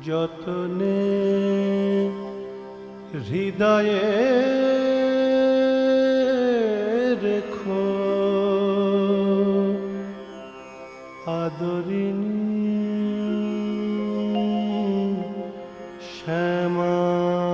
যতনে হৃদয়ে রেখো আদরিণী শ্যামাকে।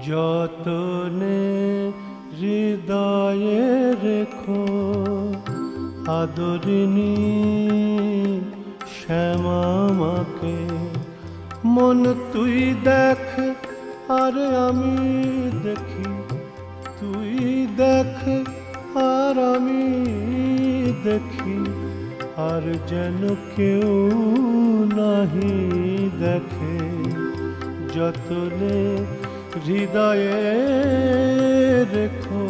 যতনে হৃদয়ে রেখো আদরিণী শ্যামাকে। মন তুই দেখ আর আমি দেখি, তুই দেখ আর আমি দেখি, আর যেন কেউ নাহি দেখে। যতনে হৃদয়ে রেখো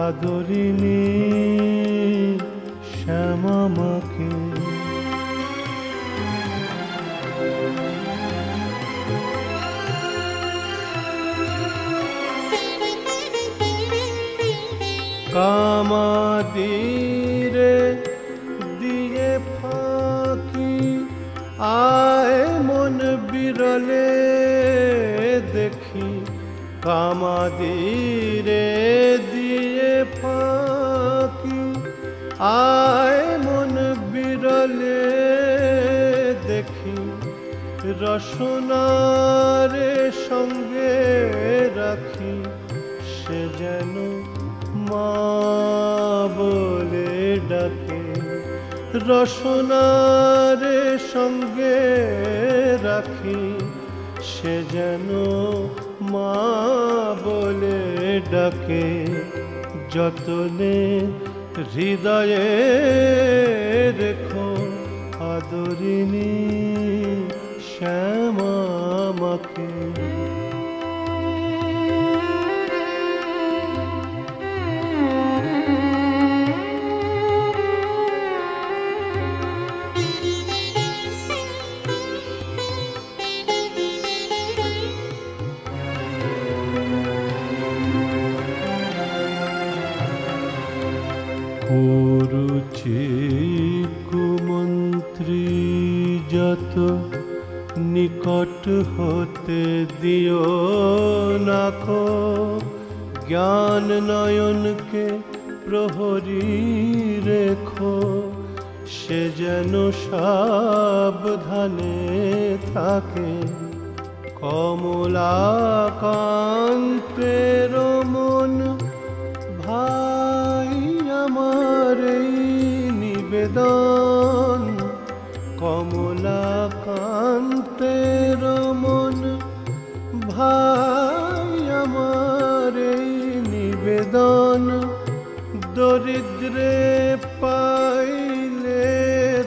আদরিণী শ্যামাকে। কামাদিরে দিয়ে ফাঁকি আয় মন বিরলে দেখি। কামাদিরে দিয়ে ফাঁকি আয় মন বিরলে দেখি। রসনারে সঙ্গে রাখি, সে যেন মা বলে ডাকে। রসনারে সঙ্গে রাখি, সে যেন মা বলে ডাকে। যতনে হৃদয়ে রেখো আদরিণী শ্যামাকে। কুরুচি কুমন্ত্রী যত নিকট হতে দিও নাকো। জ্ঞান নয়নকে প্রহরী রেখো, সে যেন সাবধানে থাকে। কমলাকান্তের মন ভাই আমার এই নিবেদন। কমলাকান্তের মন ভাই আমার এই নিবেদন। দরিদ্রে পাইলে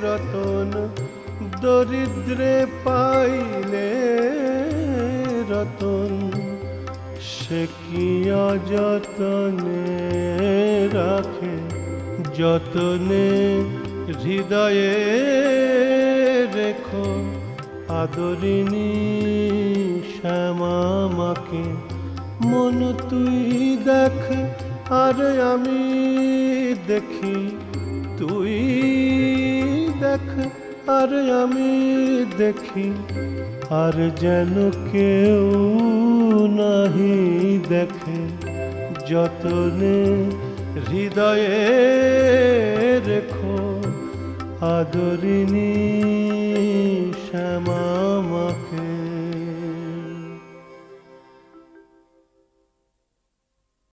রতন, দরিদ্রে পাইলে রতন। সে কি অযতনে রাখে। যতনে হৃদয়ে রেখো আদরিণী শ্যামাকে। মন তুই দেখ আর আমি দেখি, তুই দেখ আর আমি দেখি, আর যেন কেউ নাহি দেখে। যতনে হৃদয়ে রেখো আদরিণী